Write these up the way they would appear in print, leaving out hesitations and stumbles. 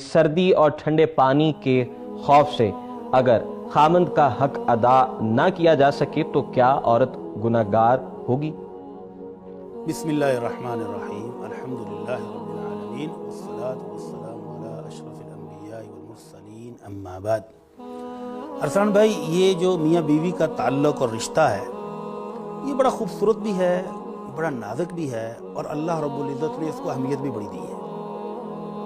سردی اور ٹھنڈے پانی کے خوف سے اگر خامند کا حق ادا نہ کیا جا سکے تو کیا عورت گناہگار ہوگی؟ بسم اللہ الرحمن الرحیم، الحمدللہ رب العالمین، والصلاة والسلام علی اشرف الانبیاء والمرسلین، اما بعد۔ ارسلان بھائی، یہ جو میاں بیوی کا تعلق اور رشتہ ہے، یہ بڑا خوبصورت بھی ہے، بڑا نازک بھی ہے، اور اللہ رب العزت نے اس کو اہمیت بھی بڑی دی ہے۔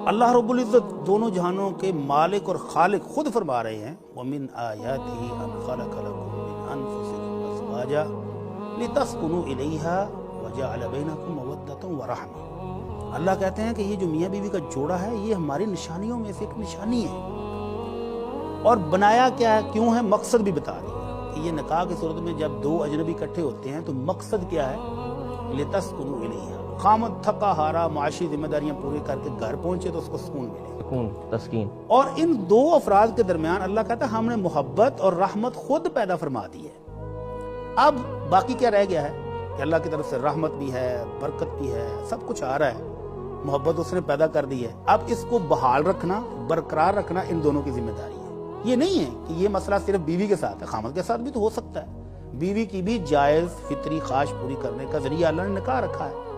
اللہ رب العزت دونوں جہانوں کے مالک اور خالق خود فرما رہے ہیں، وَمِنْ آيَاتِهِ أَنْ خَلَقَ لَكُم مِّنْ أَنفُسِكُمْ أَزْوَاجًا لِتَسْكُنُوا إِلَيْهَا وَجَعَلَ بَيْنَكُمْ مَوَدَّةً وَرَحْمَةً۔ اللہ کہتے ہیں کہ یہ جو میاں بیوی کا جوڑا ہے، یہ ہماری نشانیوں میں سے ایک نشانی ہے، اور بنایا کیا ہے، کیوں ہے، مقصد بھی بتا دیا کہ یہ نکاح کی صورت میں جب دو اجنبی اکٹھے ہوتے ہیں تو مقصد کیا ہے، لِتَسْكُنُوا إِلَيْهَا۔ خامد تھکا ہارا معاشی ذمہ داریاں پوری کر کے گھر پہنچے تو اس کو سکون ملے، سکون، تسکین۔ اور ان دو افراد کے درمیان اللہ کہتا ہے ہم نے محبت اور رحمت خود پیدا فرما دی ہے۔ اب باقی کیا رہ گیا ہے کہ اللہ کی طرف سے رحمت بھی ہے، برکت بھی ہے، سب کچھ آ رہا ہے، محبت اس نے پیدا کر دی ہے۔ اب اس کو بحال رکھنا، برقرار رکھنا ان دونوں کی ذمہ داری ہے۔ یہ نہیں ہے کہ یہ مسئلہ صرف بیوی کے ساتھ ہے، خامد کے ساتھ بھی تو ہو سکتا ہے۔ بیوی کی بھی جائز فطری خواہش پوری کرنے کا ذریعہ اللہ نے نکاح رکھا ہے،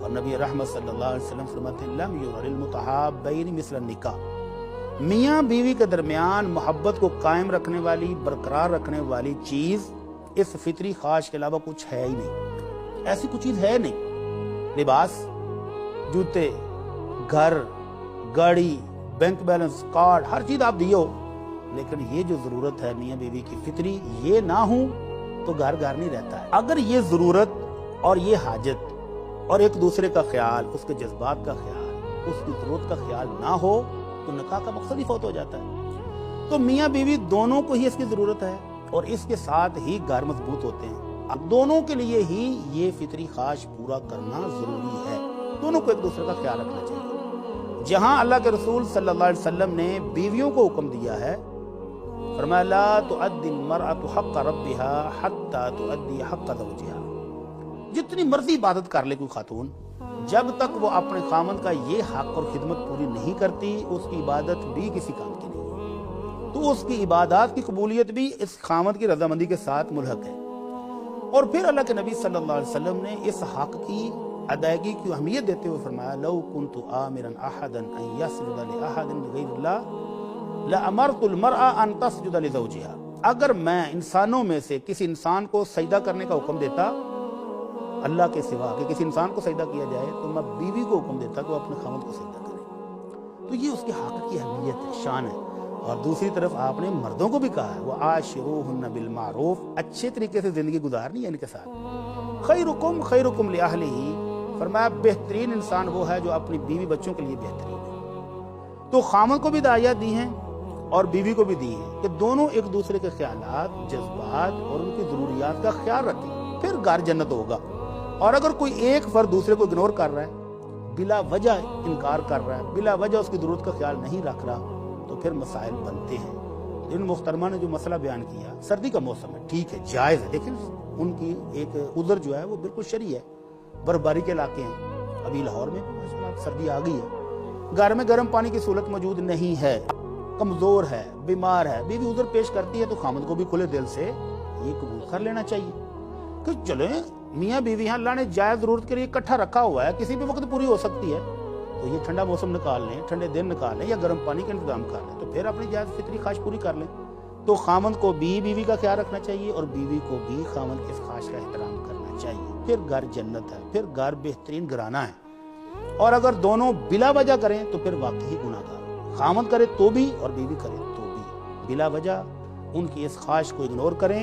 اور نبی رحمت صلی اللہ علیہ وسلم فرماتے ہیں لم یُرَ لِلْمُتَحَابَّیْنِ مِثْلَ النِّکَاح۔ میاں بیوی کے درمیان محبت کو قائم رکھنے والی، برقرار رکھنے والی چیز اس فطری خواہش کے علاوہ کچھ ہے ہی نہیں، ایسی کوئی چیز ہے نہیں۔ لباس، جوتے، گھر، گاڑی، بینک بیلنس، کارڈ، ہر چیز آپ دیو، لیکن یہ جو ضرورت ہے میاں بیوی کی فطری، یہ نہ ہوں تو گھر نہیں رہتا ہے۔ اگر یہ ضرورت اور یہ حاجت اور ایک دوسرے کا خیال، اس کے جذبات کا خیال، اس کی ضرورت کا خیال نہ ہو تو نکاح کا مقصد ہی فوت ہو جاتا ہے۔ تو میاں بیوی دونوں کو ہی اس کی ضرورت ہے، اور اس کے ساتھ ہی گھر مضبوط ہوتے ہیں۔ اب دونوں کے لیے ہی یہ فطری خواہش پورا کرنا ضروری ہے، دونوں کو ایک دوسرے کا خیال رکھنا چاہیے۔ جہاں اللہ کے رسول صلی اللہ علیہ وسلم نے بیویوں کو حکم دیا ہے، فرمایا لا تؤدی المرأة حق ربها حتى تؤدی حق زوجها۔ جتنی مرضی عبادت کر لے کوئی خاتون، جب تک وہ اپنے خامند کا یہ حق اور خدمت پوری نہیں کرتی، اس کی عبادت بھی کسی کام کی نہیں، تو اس کی عبادات کی قبولیت بھی اس خامند کی رضامندی کے ساتھ ملحق ہے۔ اور پھر اللہ کے نبی صلی اللہ علیہ وسلم نے اس حق کی ادائیگی کی اہمیت دیتے ہوئے فرمایا لو کنت آمرا احدا ان یسجد لاحد غیر اللہ لامرت المرأة ان تسجد لزوجها۔ اگر میں انسانوں میں سے کسی انسان کو سجدہ کرنے کا حکم دیتا اللہ کے سوا، کہ کسی انسان کو سجدہ کیا جائے، تو میں بیوی کو حکم دیتا کہ وہ اپنے خامند کو سجدہ کرے۔ تو یہ اس کے حق کی اہمیت ہے، شان ہے۔ اور دوسری طرف آپ نے مردوں کو بھی کہا ہے وَعَاشِرُوهُنَّ بِالْمَعْرُوفِ، اچھے طریقے سے زندگی گزارنی ہے ان کے ساتھ۔ خَيْرُكُمْ خَيْرُكُمْ لِأَهْلِهِ، فرمایا بہترین انسان وہ ہے جو اپنی بیوی بچوں کے لیے بہترین ہے۔ تو خامند کو بھی ہدایات دی ہیں اور بیوی کو بھی دی ہیں کہ دونوں ایک دوسرے کے خیالات، جذبات اور ان کی ضروریات کا خیال رکھیں، پھر گھر جنت ہوگا۔ اور اگر کوئی ایک فرد دوسرے کو اگنور کر رہا ہے، بلا وجہ انکار کر رہا ہے، بلا وجہ اس کی ضرورت کا خیال نہیں رکھ رہا، تو پھر مسائل بنتے ہیں۔ جن محترمہ نے جو مسئلہ بیان کیا، سردی کا موسم ہے، ٹھیک ہے، جائز ہے، لیکن ان کی ایک عذر جو ہے وہ بالکل شرعی ہے۔ برف باری کے علاقے ہیں، ابھی لاہور میں سردی آ گئی ہے، گھر میں گرم پانی کی سہولت موجود نہیں ہے، کمزور ہے، بیمار ہے، بیوی عذر پیش کرتی ہے تو خامد کو بھی کھلے دل سے یہ قبول کر لینا چاہیے کہ چلیں میاں بیوی ہیں، اللہ نے جائز ضرورت کے لیے اکٹھا رکھا ہوا ہے، کسی بھی وقت پوری ہو سکتی ہے، تو یہ ٹھنڈا موسم نکال لیں، ٹھنڈے دن نکال لیں، یا گرم پانی کا انتظام کر لیں، تو پھر اپنی جائز فطری خواہش پوری کر لیں۔ تو خامند کو بھی بیوی کا خیال رکھنا چاہیے، اور بیوی کو بھی خامند کی اس خواہش کا احترام کرنا چاہیے، پھر گھر جنت ہے، پھر گھر بہترین گھرانہ ہے۔ اور اگر دونوں بلا وجہ کریں تو پھر واقعی گناہگار، خامند کرے تو بھی اور بیوی کرے تو بھی، بلا وجہ ان کی اس خواہش کو اگنور کریں۔